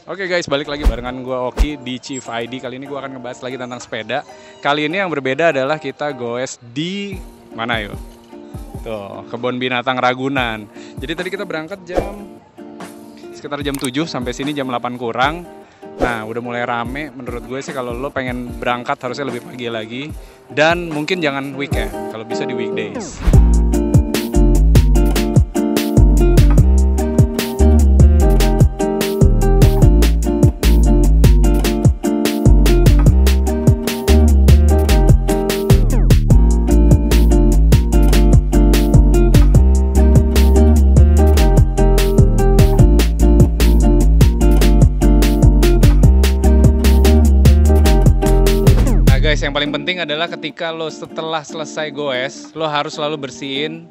Oke guys, balik lagi barengan gue Oki di Chief ID. Kali ini gue akan ngebahas lagi tentang sepeda. Kali ini yang berbeda adalah kita goes di mana yuk? Tuh, kebun binatang Ragunan. Jadi tadi kita berangkat sekitar jam 7 sampai sini jam 8 kurang. Nah, udah mulai rame. Menurut gue sih kalau lo pengen berangkat harusnya lebih pagi lagi. Dan mungkin jangan weekend, kalau bisa di weekdays. Yang paling penting adalah ketika lo setelah selesai goes, lo harus selalu bersihin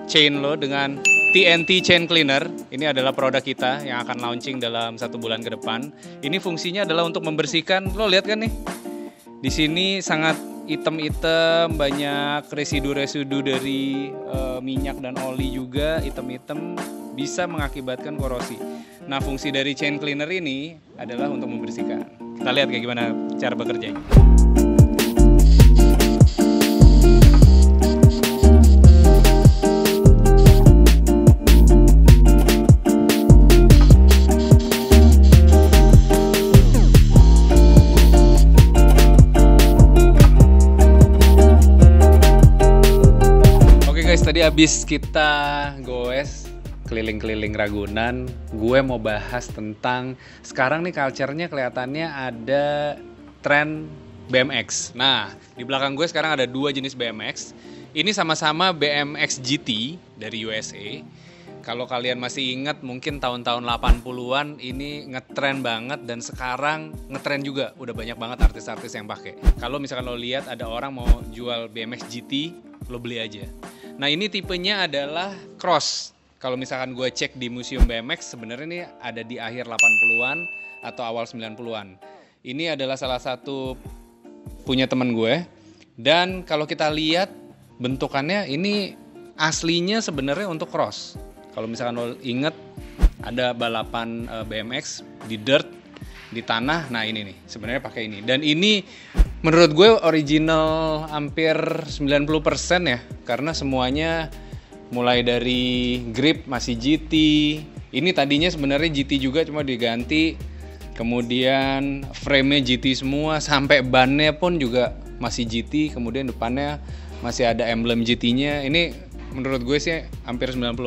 chain lo dengan TNT Chain Cleaner. Ini adalah produk kita yang akan launching dalam 1 bulan ke depan. Ini fungsinya adalah untuk membersihkan. Lo lihat kan nih, di sini sangat hitam-hitam, banyak residu-residu dari minyak dan oli juga hitam-hitam, bisa mengakibatkan korosi. Nah, fungsi dari Chain Cleaner ini adalah untuk membersihkan. Kita lihat kayak gimana cara bekerjanya. Tadi abis kita goes keliling-keliling Ragunan, gue mau bahas tentang sekarang nih culture-nya kelihatannya ada tren BMX. Nah, di belakang gue sekarang ada 2 jenis BMX. Ini sama-sama BMX GT dari USA. Kalau kalian masih ingat mungkin tahun-tahun 80-an ini ngetren banget, dan sekarang ngetren juga. Udah banyak banget artis-artis yang pakai. Kalau misalkan lo lihat ada orang mau jual BMX GT, lo beli aja. Nah, ini tipenya adalah cross. Kalau misalkan gue cek di museum BMX, sebenarnya ini ada di akhir 80-an atau awal 90-an. Ini adalah salah satu punya teman gue. Dan kalau kita lihat bentukannya, ini aslinya sebenarnya untuk cross. Kalau misalkan lo inget, ada balapan BMX di dirt, di tanah. Nah, ini nih, sebenarnya pakai ini. Dan ini menurut gue original hampir 90% ya, karena semuanya mulai dari grip masih GT. Ini tadinya sebenarnya GT juga, cuma diganti. Kemudian frame-nya GT semua, sampai ban-nya pun juga masih GT. Kemudian depannya masih ada emblem GT-nya. Ini menurut gue sih hampir 90%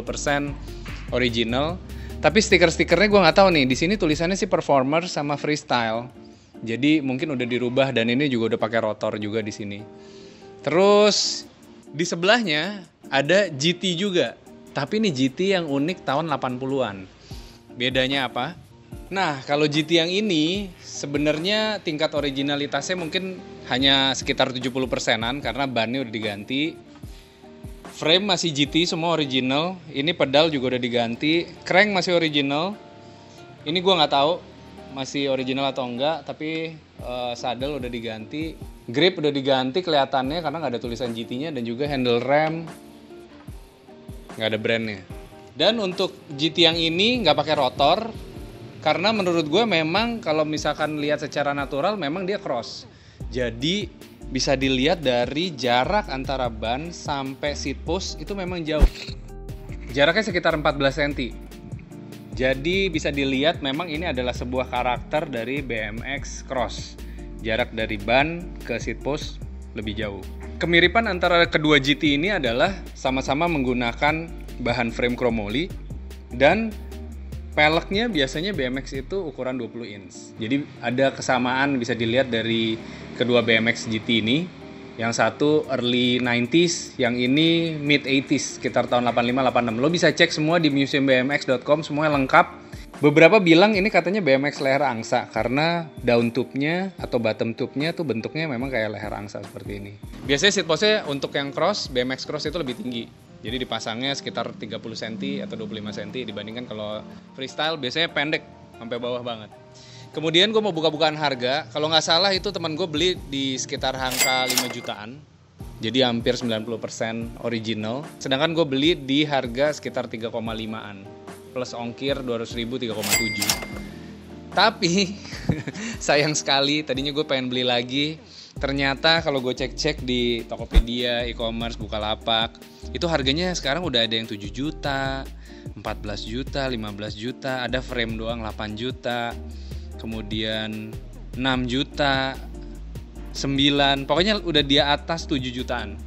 original. Tapi stiker-stikernya gue nggak tahu nih. Di sini tulisannya sih performer sama freestyle. Jadi mungkin udah dirubah, dan ini juga udah pakai rotor juga di sini. Terus di sebelahnya ada GT juga. Tapi ini GT yang unik tahun 80-an. Bedanya apa? Nah, kalau GT yang ini sebenarnya tingkat originalitasnya mungkin hanya sekitar 70%-an karena bannya udah diganti. Frame masih GT semua original. Ini pedal juga udah diganti. Crank masih original. Ini gue nggak tahu masih original atau enggak, tapi saddle udah diganti, grip udah diganti kelihatannya karena nggak ada tulisan GT-nya, dan juga handle rem nggak ada brandnya. Dan untuk GT yang ini nggak pakai rotor, karena menurut gue memang kalau misalkan lihat secara natural memang dia cross. Jadi bisa dilihat dari jarak antara ban sampai seat post itu memang jauh. Jaraknya sekitar 14 cm. Jadi bisa dilihat memang ini adalah sebuah karakter dari BMX Cross. Jarak dari ban ke seat post lebih jauh. Kemiripan antara kedua GT ini adalah sama-sama menggunakan bahan frame chromoly, dan peleknya biasanya BMX itu ukuran 20 inch. Jadi ada kesamaan bisa dilihat dari kedua BMX GT ini. Yang satu early 90s, yang ini mid 80s, sekitar tahun 85-86. Lo bisa cek semua di museumbmx.com, semuanya lengkap. Beberapa bilang ini katanya BMX leher angsa, karena daun tube-nya atau bottom tube-nya tuh bentuknya memang kayak leher angsa seperti ini. Biasanya seat post-nya untuk yang cross, BMX cross itu lebih tinggi. Jadi dipasangnya sekitar 30 cm atau 25 cm, dibandingkan kalau freestyle biasanya pendek, sampai bawah banget. Kemudian gue mau buka-bukaan harga. Kalau nggak salah itu teman gue beli di sekitar angka 5 jutaan. Jadi hampir 90% original. Sedangkan gue beli di harga sekitar 3,5an. Plus ongkir 200.000 3,7. Tapi sayang sekali, tadinya gue pengen beli lagi. Ternyata kalau gue cek-cek di Tokopedia, e-commerce, Bukalapak, itu harganya sekarang udah ada yang 7 juta, 14 juta, 15 juta, ada frame doang 8 juta, kemudian 6 juta, 9, pokoknya udah di atas 7 jutaan.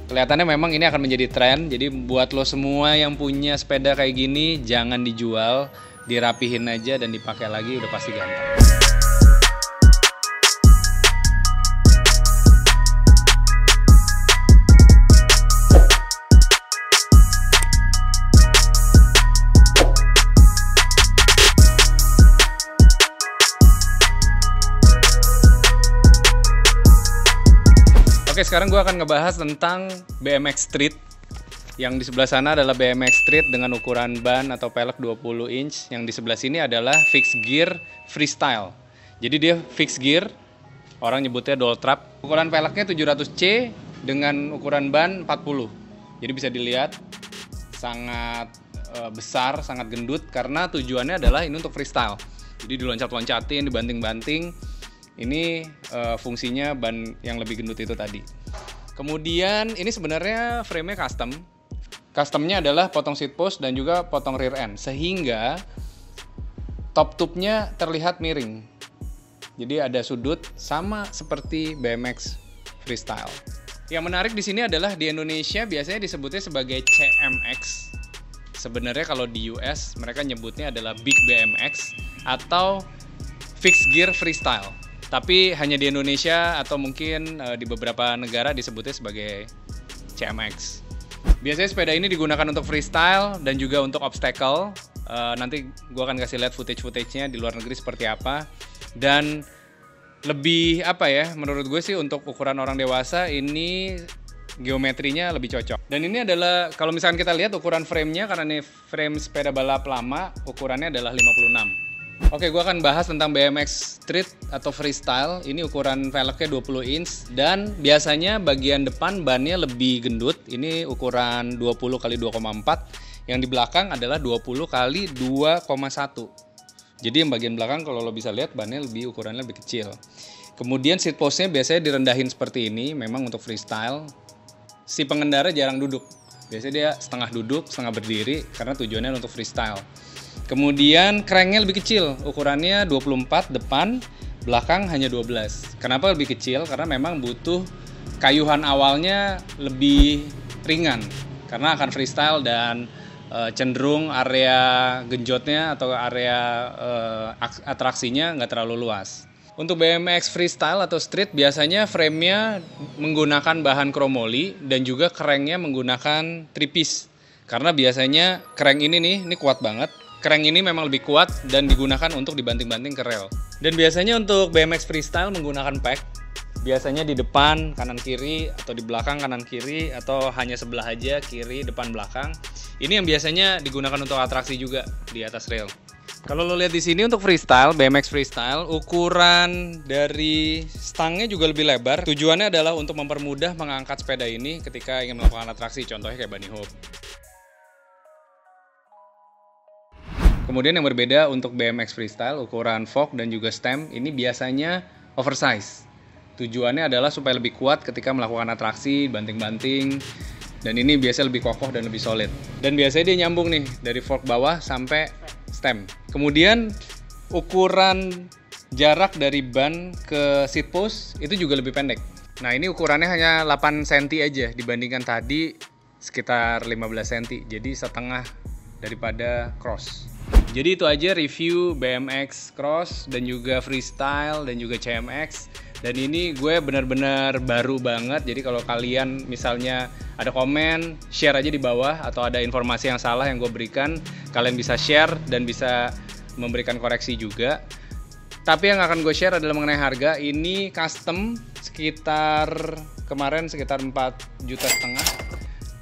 Kelihatannya memang ini akan menjadi tren, jadi buat lo semua yang punya sepeda kayak gini, jangan dijual, dirapihin aja dan dipakai lagi, udah pasti ganteng. Oke, sekarang gue akan ngebahas tentang BMX Street. Yang di sebelah sana adalah BMX Street dengan ukuran ban atau pelek 20 inch. Yang di sebelah sini adalah fixed gear freestyle. Jadi dia fixed gear, orang nyebutnya doll trap. Ukuran peleknya 700C dengan ukuran ban 40. Jadi bisa dilihat sangat besar, sangat gendut karena tujuannya adalah ini untuk freestyle. Jadi diloncat-loncatin, dibanting-banting. Ini fungsinya ban yang lebih gendut itu tadi. Kemudian ini sebenarnya frame-nya custom. Customnya adalah potong seat post dan juga potong rear end. Sehingga top tube-nya terlihat miring. Jadi ada sudut sama seperti BMX freestyle. Yang menarik di sini adalah di Indonesia biasanya disebutnya sebagai CMX. Sebenarnya kalau di US mereka nyebutnya adalah Big BMX atau Fixed Gear Freestyle. Tapi hanya di Indonesia atau mungkin di beberapa negara disebutnya sebagai CMX. Biasanya sepeda ini digunakan untuk freestyle dan juga untuk obstacle. Nanti gue akan kasih lihat footage-nya di luar negeri seperti apa. Dan lebih apa ya, menurut gue sih untuk ukuran orang dewasa ini geometrinya lebih cocok. Dan ini adalah, kalau misalkan kita lihat ukuran frame-nya, karena ini frame sepeda balap lama, ukurannya adalah 56. Oke, gue akan bahas tentang BMX Street atau freestyle. Ini ukuran velgnya 20 inch dan biasanya bagian depan bannya lebih gendut. Ini ukuran 20 x 2,4. Yang di belakang adalah 20 x 2,1. Jadi yang bagian belakang kalau lo bisa lihat bannya ukurannya lebih kecil. Kemudian seat postnya biasanya direndahin seperti ini, memang untuk freestyle. Si pengendara jarang duduk. Biasanya dia setengah duduk, setengah berdiri karena tujuannya untuk freestyle. Kemudian cranknya lebih kecil, ukurannya 24 depan, belakang hanya 12. Kenapa lebih kecil? Karena memang butuh kayuhan awalnya lebih ringan. Karena akan freestyle dan cenderung area genjotnya atau area atraksinya nggak terlalu luas. Untuk BMX freestyle atau street biasanya frame-nya menggunakan bahan chromoly dan juga cranknya menggunakan 3-piece. Karena biasanya crank ini kuat banget. Crank ini memang lebih kuat dan digunakan untuk dibanting-banting ke rel. Dan biasanya untuk BMX freestyle menggunakan pack. Biasanya di depan, kanan kiri, atau di belakang, kanan kiri, atau hanya sebelah aja, kiri, depan, belakang. Ini yang biasanya digunakan untuk atraksi juga di atas rail. Kalau lo lihat di sini untuk freestyle, BMX freestyle, ukuran dari stangnya juga lebih lebar. Tujuannya adalah untuk mempermudah mengangkat sepeda ini ketika ingin melakukan atraksi, contohnya kayak bunny hop. Kemudian yang berbeda untuk BMX freestyle, ukuran fork dan juga stem ini biasanya oversize. Tujuannya adalah supaya lebih kuat ketika melakukan atraksi, banting-banting. Dan ini biasanya lebih kokoh dan lebih solid. Dan biasanya dia nyambung nih dari fork bawah sampai stem. Kemudian ukuran jarak dari ban ke seat post itu juga lebih pendek. Nah ini ukurannya hanya 8 cm aja dibandingkan tadi sekitar 15 cm. Jadi setengah daripada cross. Jadi itu aja review BMX Cross dan juga freestyle dan juga CMX. Dan ini gue benar-benar baru banget. Jadi kalau kalian misalnya ada komen, share aja di bawah. Atau ada informasi yang salah yang gue berikan, kalian bisa share dan bisa memberikan koreksi juga. Tapi yang akan gue share adalah mengenai harga. Ini custom kemarin sekitar 4,5 juta.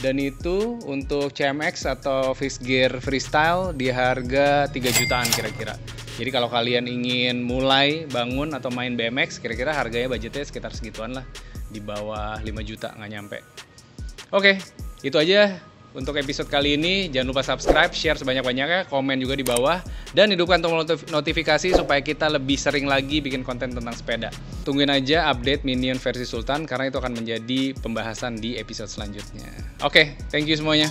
Dan itu untuk CMX atau fixed gear freestyle di harga 3 jutaan kira-kira. Jadi kalau kalian ingin mulai bangun atau main BMX, kira-kira harganya budgetnya sekitar segituan lah. Di bawah 5 juta, nggak nyampe. Oke, itu aja untuk episode kali ini. Jangan lupa subscribe, share sebanyak-banyaknya, komen juga di bawah, dan hidupkan tombol notifikasi supaya kita lebih sering lagi bikin konten tentang sepeda. Tungguin aja update Minion versi Sultan karena itu akan menjadi pembahasan di episode selanjutnya. Oke, thank you semuanya.